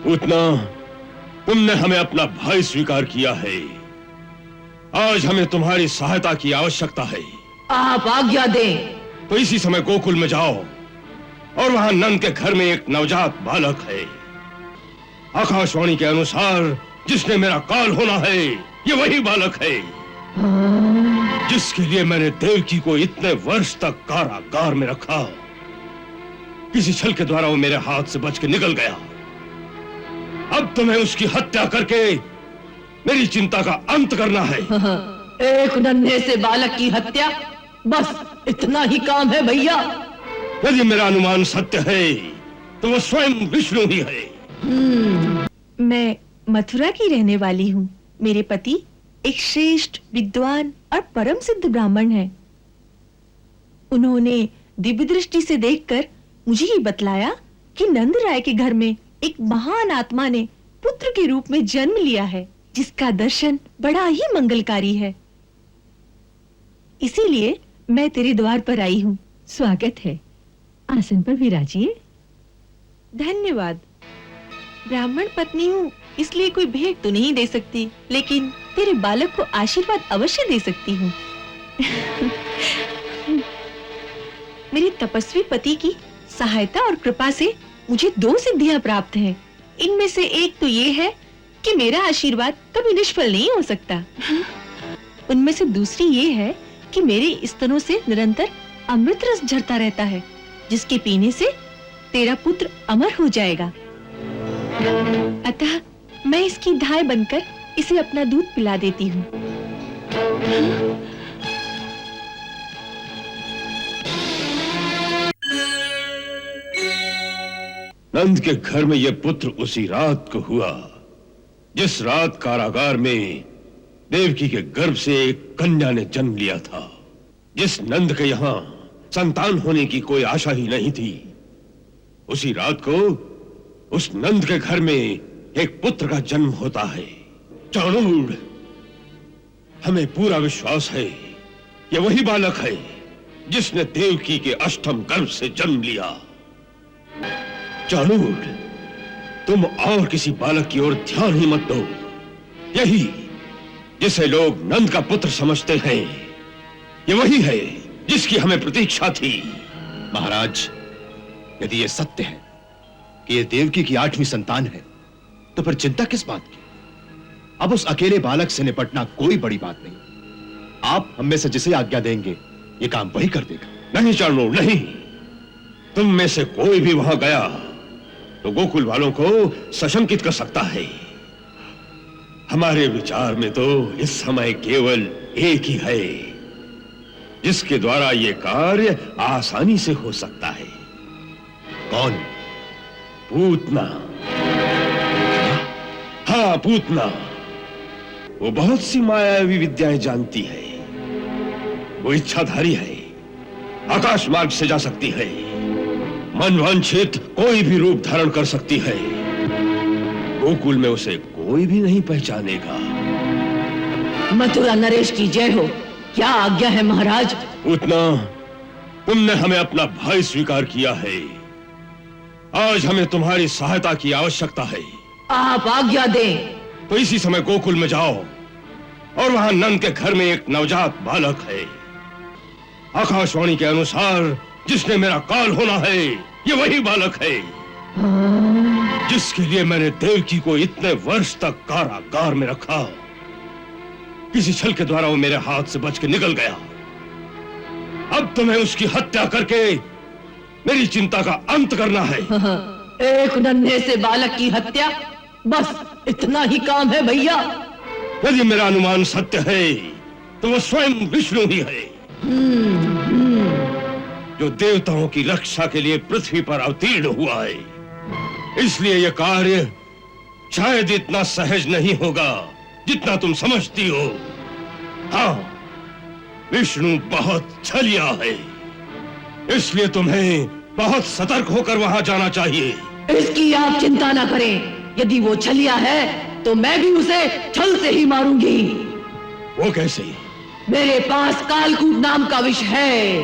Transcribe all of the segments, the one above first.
उतना तुमने हमें अपना भाई स्वीकार किया है। आज हमें तुम्हारी सहायता की आवश्यकता है। आप आज्ञा दें। तो इसी समय गोकुल में जाओ और वहां नंद के घर में एक नवजात बालक है। आकाशवाणी के अनुसार जिसने मेरा काल होना है, ये वही बालक है जिसके लिए मैंने देवकी को इतने वर्ष तक कारागार में रखा। किसी छल के द्वारा वो मेरे हाथ से बच के निकल गया। अब तुम्हें उसकी हत्या करके मेरी चिंता का अंत करना है। एक नन्हे से बालक की हत्या, बस इतना ही काम है भैया? यदि मेरा अनुमान सत्य है तो वो स्वयं विष्णु ही है। मैं मथुरा की रहने वाली हूँ। मेरे पति एक श्रेष्ठ विद्वान और परम सिद्ध ब्राह्मण हैं। उन्होंने दिव्य दृष्टि से देखकर मुझे ही बतलाया कि नंद राय के घर में एक महान आत्मा ने पुत्र के रूप में जन्म लिया है, जिसका दर्शन बड़ा ही मंगलकारी है। इसीलिए मैं तेरे द्वार पर आई हूँ। स्वागत है, आसन पर विराजिए। धन्यवाद। ब्राह्मण पत्नी हूँ, इसलिए कोई भेंट तो नहीं दे सकती, लेकिन तेरे बालक को आशीर्वाद अवश्य दे सकती हूँ। मेरे तपस्वी पति की सहायता और कृपा से मुझे 2 सिद्धियां प्राप्त हैं। इनमें से एक तो ये है कि मेरा आशीर्वाद कभी निष्फल नहीं हो सकता। उनमें से दूसरी ये है कि मेरे स्तनों से निरंतर अमृत रस झरता रहता है, जिसके पीने से तेरा पुत्र अमर हो जाएगा। अतः मैं इसकी धाय बनकर इसे अपना दूध पिला देती हूँ। नंद के घर में यह पुत्र उसी रात को हुआ जिस रात कारागार में देवकी के गर्भ से एक कन्या ने जन्म लिया था। जिस नंद के यहाँ संतान होने की कोई आशा ही नहीं थी, उसी रात को उस नंद के घर में एक पुत्र का जन्म होता है। चाणूर, हमें पूरा विश्वास है ये वही बालक है जिसने देवकी के अष्टम गर्भ से जन्म लिया। चाणूर, तुम और किसी बालक की ओर ध्यान ही मत दो। यही जिसे लोग नंद का पुत्र समझते हैं, ये वही है जिसकी हमें प्रतीक्षा थी। महाराज, यदि ये सत्य है कि ये देवकी की 8वीं संतान है, तो फिर चिंता किस बात की? अब उस अकेले बालक से निपटना कोई बड़ी बात नहीं। आप हम में से जिसे आज्ञा देंगे, ये काम वही कर देगा। नहीं चाणूर, नहीं। तुम में से कोई भी वहां गया तो गोकुल वालों को सशंकित कर सकता है। हमारे विचार में तो इस समय केवल एक ही है जिसके द्वारा यह कार्य आसानी से हो सकता है। कौन? पूतना। हाँ, पूतना। वो बहुत सी मायावी विद्याएं जानती है। वो इच्छाधारी है, आकाश मार्ग से जा सकती है, मनवांछित कोई भी रूप धारण कर सकती है। गोकुल में उसे कोई भी नहीं पहचानेगा। मथुरा नरेश की जय हो। क्या आज्ञा है महाराज? उतना तुमने हमें अपना भाई स्वीकार किया है। आज हमें तुम्हारी सहायता की आवश्यकता है। आप आज्ञा दें। तो इसी समय गोकुल में जाओ और वहां नंद के घर में एक नवजात बालक है। आकाशवाणी के अनुसार जिसने मेरा काल होना है, ये वही बालक है जिसके लिए मैंने देवकी को इतने वर्ष तक कारागार में रखा। किसी छल के द्वारा वो मेरे हाथ से बच के निकल गया। अब तुम्हें उसकी हत्या करके मेरी चिंता का अंत करना है। एक नन्हे से बालक की हत्या, बस इतना ही काम है भैया? यदि मेरा अनुमान सत्य है तो वो स्वयं विष्णु ही है, जो देवताओं की रक्षा के लिए पृथ्वी पर अवतीर्ण हुआ है। इसलिए यह कार्य शायद इतना सहज नहीं होगा जितना तुम समझती हो। हाँ, विष्णु बहुत छलिया है, इसलिए तुम्हें बहुत सतर्क होकर वहां जाना चाहिए। इसकी आप चिंता ना करें। यदि वो छलिया है तो मैं भी उसे छल से ही मारूंगी। वो कैसे? मेरे पास कालकूट नाम का विष है,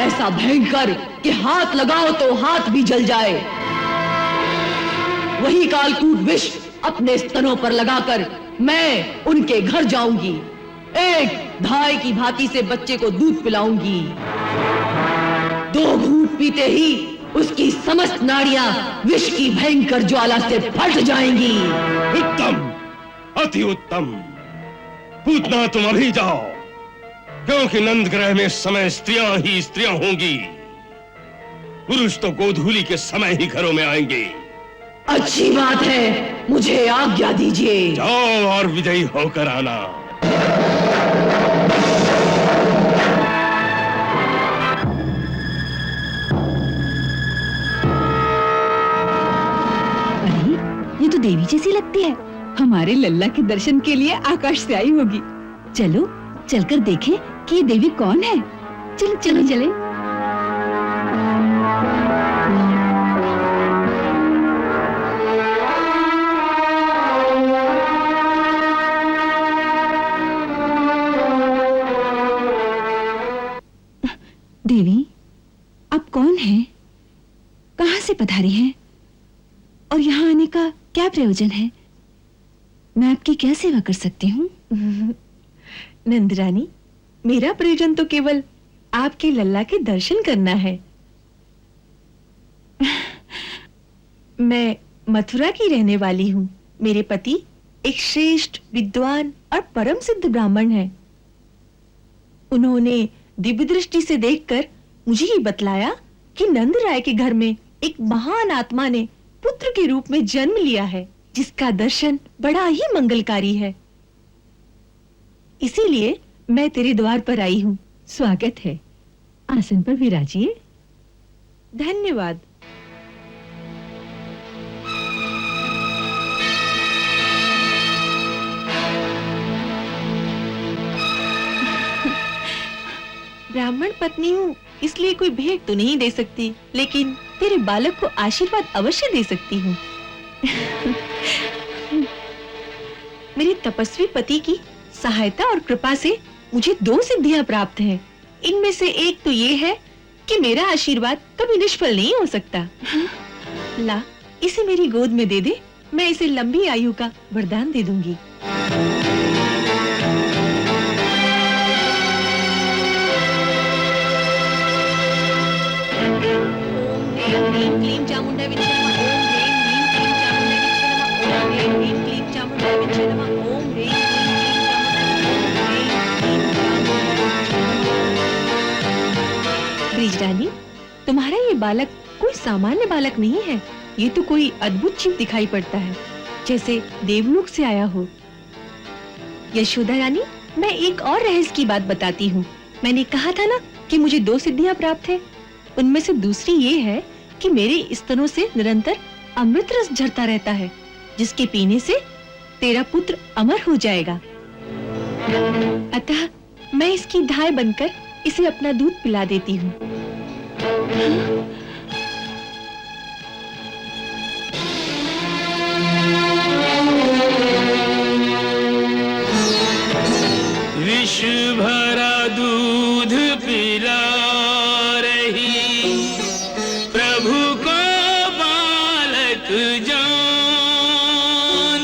ऐसा भयंकर कि हाथ लगाओ तो हाथ भी जल जाए। वही कालकूट विष अपने स्तनों पर लगाकर मैं उनके घर जाऊंगी। एक धाय की भांति से बच्चे को दूध पिलाऊंगी। 2 घूंट पीते ही उसकी समस्त नाड़ियां विष की भयंकर ज्वाला से फट जाएंगी। उत्तम, अति उत्तम। पूतना तुम अभी जाओ, क्योंकि नंदग्रह में समय स्त्रियां ही स्त्रियां होंगी। पुरुष तो गोधूली के समय ही घरों में आएंगे। अच्छी बात है, मुझे आज्ञा दीजिए। जाओ और विजयी होकर आना। अरे, ये तो देवी जैसी लगती है। हमारे लल्ला के दर्शन के लिए आकाश से आई होगी। चलो चलकर देखें कि ये देवी कौन है। चलो चलो चले। देवी, आप कौन हैं? कहां से पधारी हैं? और यहाँ आने का क्या प्रयोजन है? मैं आपकी क्या सेवा कर सकती हूँ? नंदरानी, मेरा प्रयोजन तो केवल आपके लल्ला के दर्शन करना है। मैं मथुरा की रहने वाली हूँ। मेरे पति एक श्रेष्ठ विद्वान और परम सिद्ध ब्राह्मण हैं। उन्होंने दिव्य दृष्टि से देखकर मुझे ये बतलाया कि नंद राय के घर में एक महान आत्मा ने पुत्र के रूप में जन्म लिया है, जिसका दर्शन बड़ा ही मंगलकारी है। इसीलिए मैं तेरे द्वार पर आई हूँ। स्वागत है। आसन पर विराजिए। धन्यवाद। ब्राह्मण पत्नी हूँ, इसलिए कोई भेंट तो नहीं दे सकती, लेकिन तेरे बालक को आशीर्वाद अवश्य दे सकती हूँ। मेरे तपस्वी पति की सहायता और कृपा से मुझे 2 सिद्धियां प्राप्त हैं। इनमें से एक तो ये है कि मेरा आशीर्वाद कभी निष्फल नहीं हो सकता। ला, इसे मेरी गोद में दे दे, मैं इसे लंबी आयु का वरदान दे दूंगी। ह्रीं क्लीं चामुंडा विच्चे नमः। ओम ह्रीं क्लीं चामुंडा विच्चे नमः। ओम ह्रीं क्लीं चामुंडा। ब्रिजरानी, तुम्हारा ये बालक कोई सामान्य बालक नहीं है। ये तो कोई अद्भुत जीव दिखाई पड़ता है, जैसे देवलोक से आया हो। यशोदा रानी, मैं एक और रहस्य की बात बताती हूँ। मैंने कहा था ना कि मुझे 2 सिद्धियां प्राप्त है। उनमें से दूसरी ये है कि मेरे स्तनों से निरंतर अमृत रस झरता रहता है, जिसके पीने से तेरा पुत्र अमर हो जाएगा। अतः मैं इसकी धाय बनकर इसे अपना दूध पिला देती हूँ। विष भरा दूध पिला रही प्रभु को बालक जान,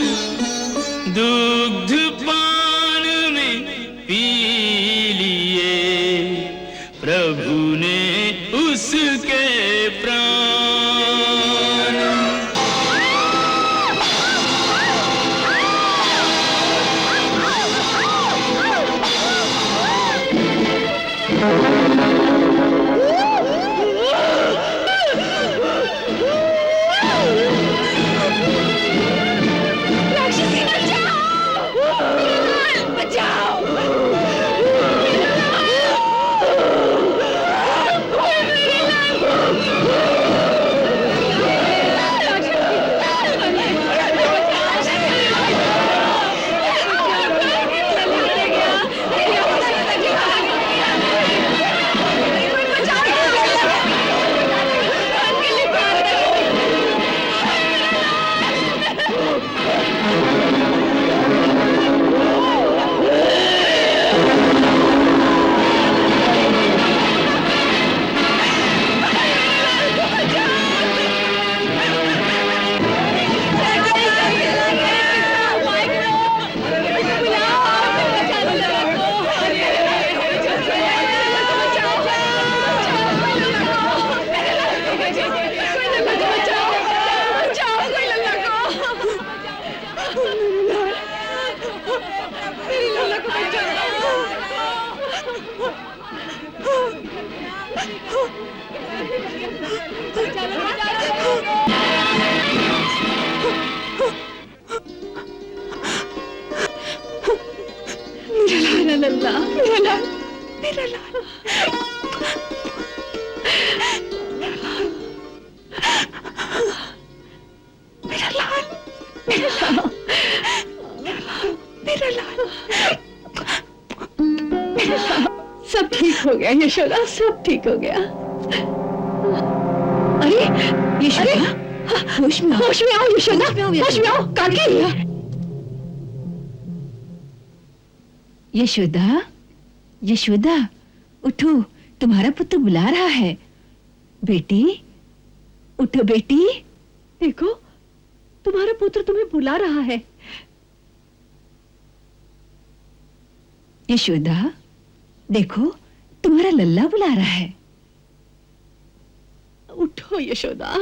दुग्ध पान में पी लिए प्रभु ने उसके प्राण। राक्षसी बचाओ! मेरा लाल, सब ठीक हो गया यशोदा, सब ठीक हो गया। अरे यशोदा, होश में आओ। होश में आओ यशोदा, होश में आओ। काकी, यशोदा, यशोदा, उठो, तुम्हारा पुत्र बुला रहा है। बेटी, उठो बेटी। देखो तुम्हारा पुत्र तुम्हें बुला रहा है। यशोदा, देखो तुम्हारा लल्ला बुला रहा है। उठो यशोदा।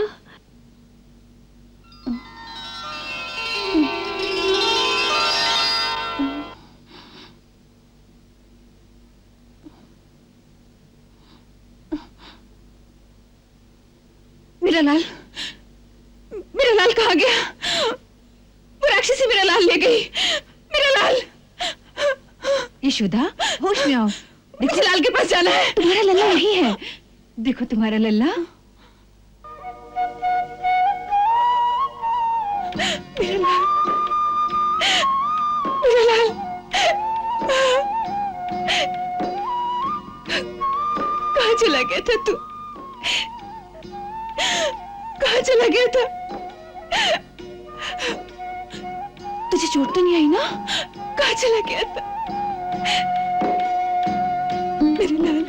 मेरा लाल, मेरा लाल कहाँ गया? वो राक्षसी मेरा लाल ले गई। मेरा लाल। यशोदा, होश में आओ। मुझे लाल के पास जाना है। तुम्हारा लल्ला यही है। देखो तुम्हारा लल्ला। मेरा लाल, मेरा लाल। कहाँ चला गया था तू? कहाँ चला गया था? तुझे चोट तो नहीं आई ना? कहाँ चला गया था? मेरे लाल,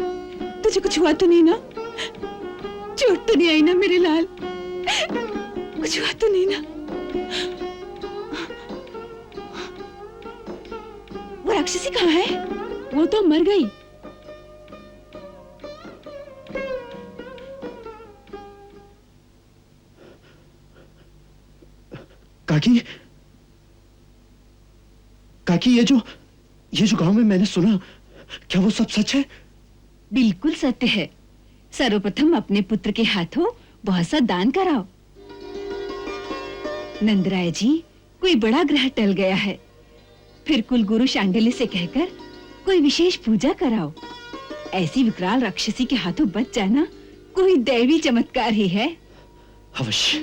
तुझे कुछ हुआ तो नहीं ना? चोट तो नहीं आई ना मेरे लाल? कुछ हुआ तो नहीं ना? वो राक्षसी कहाँ है? वो तो मर गई। काकी, काकी, ये जो गांव में मैंने सुना, क्या वो सब सच है? बिल्कुल सत्य है। सर्वप्रथम अपने पुत्र के हाथों बहुत सा दान कराओ। नंदराय जी, कोई बड़ा ग्रह टल गया है। फिर कुल गुरु शांडिल्य से कहकर कोई विशेष पूजा कराओ। ऐसी विकराल राक्षसी के हाथों बच जाना कोई दैवी चमत्कार ही है। अवश्य,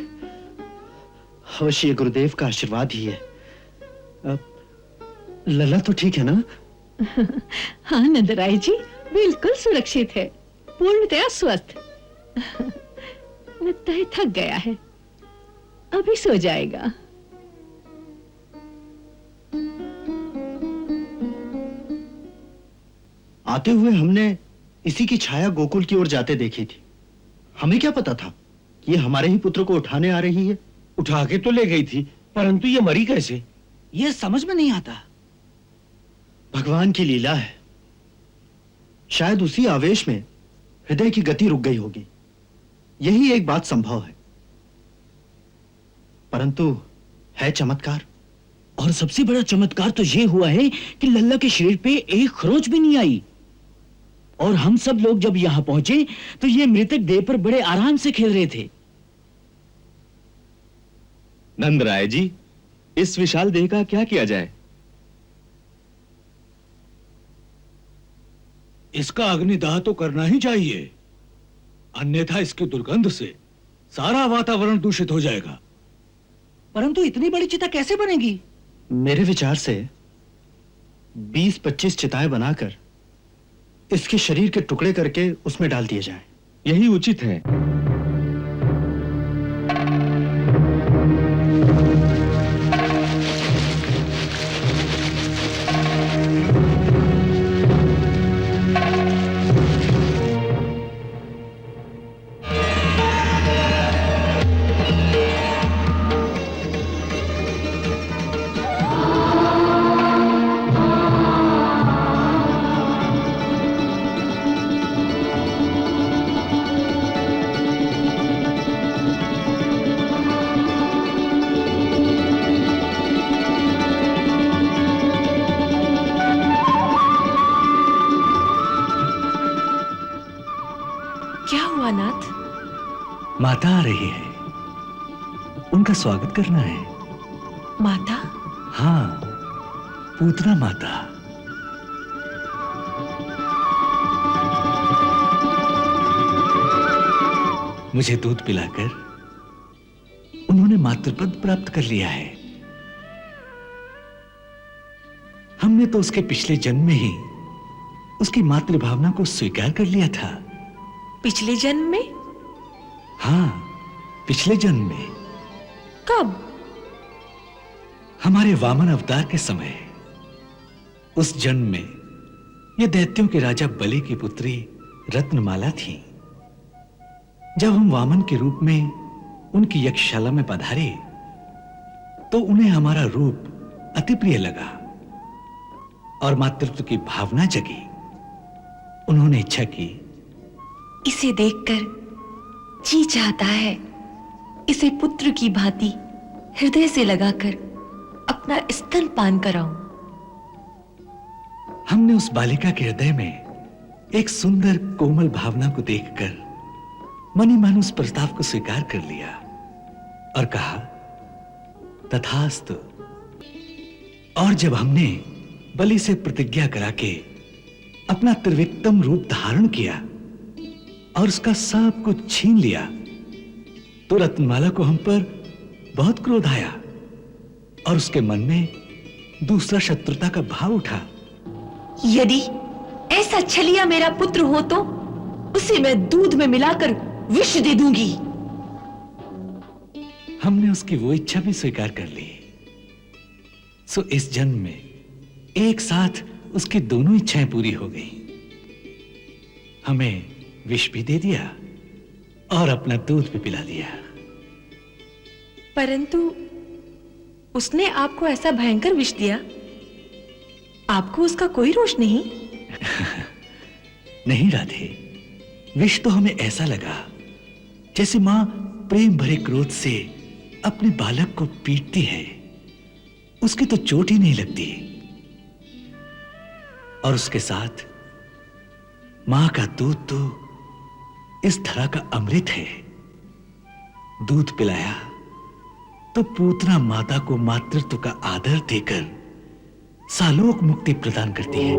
अवश्य ये गुरुदेव का आशीर्वाद ही है। लल्ला तो ठीक है ना? हाँ नंदराय जी, बिल्कुल सुरक्षित है, पूर्णतया स्वस्थ। लगता है थक गया है, अभी सो जाएगा। आते हुए हमने इसी की छाया गोकुल की ओर जाते देखी थी। हमें क्या पता था कि ये हमारे ही पुत्र को उठाने आ रही है। उठा के तो ले गई थी, परंतु ये मरी कैसे? ये समझ में नहीं आता। भगवान की लीला है। शायद उसी आवेश में हृदय की गति रुक गई होगी। यही एक बात संभव है, परंतु है चमत्कार। और सबसे बड़ा चमत्कार तो ये हुआ है कि लल्ला के शरीर पे एक खरोंच भी नहीं आई। और हम सब लोग जब यहां पहुंचे तो ये मृतक देह पर बड़े आराम से खेल रहे थे। नंदराय जी, इस विशाल देह का क्या किया जाए? इसका अग्निदाह तो करना ही चाहिए, अन्यथा इसकी दुर्गंध से सारा वातावरण दूषित हो जाएगा। परंतु इतनी बड़ी चिता कैसे बनेगी? मेरे विचार से 20-25 चिताएं बनाकर इसके शरीर के टुकड़े करके उसमें डाल दिए जाएं। यही उचित है। क्या हुआ नाथ? माता आ रही है, उनका स्वागत करना है। माता? हाँ, पूतना माता। मुझे दूध पिलाकर उन्होंने मातृपद प्राप्त कर लिया है। हमने तो उसके पिछले जन्म में ही उसकी मातृभावना को स्वीकार कर लिया था। पिछले जन्म में? हाँ, पिछले जन्म में। कब? हमारे वामन अवतार के समय। उस जन्म में यह दैत्यों के राजा बलि की पुत्री रत्नमाला थी। जब हम वामन के रूप में उनकी यक्षशाला में पधारे तो उन्हें हमारा रूप अति प्रिय लगा और मातृत्व की भावना जगी। उन्होंने इच्छा की, इसे देखकर जी चाहता है इसे पुत्र की भांति हृदय से लगाकर अपना स्तन पान कराऊं। हमने उस बालिका के हृदय में एक सुंदर कोमल भावना को देखकर मनी मन उस प्रस्ताव को स्वीकार कर लिया और कहा, तथास्तु। और जब हमने बलि से प्रतिज्ञा करा के अपना त्रिविक्रम रूप धारण किया और उसका सब कुछ छीन लिया तो रत्नमाला को हम पर बहुत क्रोध आया और उसके मन में दूसरा शत्रुता का भाव उठा। यदि ऐसा छलिया मेरा पुत्र हो तो उसे मैं दूध में मिलाकर विष दे दूंगी। हमने उसकी वो इच्छा भी स्वीकार कर ली। सो इस जन्म में एक साथ उसकी दोनों इच्छाएं पूरी हो गई। हमें विष भी दे दिया और अपना दूध भी पिला दिया। परंतु उसने आपको ऐसा भयंकर विष दिया, आपको उसका कोई रोष नहीं? नहीं राधे, विष तो हमें ऐसा लगा जैसे मां प्रेम भरे क्रोध से अपने बालक को पीटती है, उसकी तो चोट ही नहीं लगती। और उसके साथ मां का दूध तो इस धरा का अमृत है। दूध पिलाया तो पूतना माता को मातृत्व का आदर देकर सालोक मुक्ति प्रदान करती है।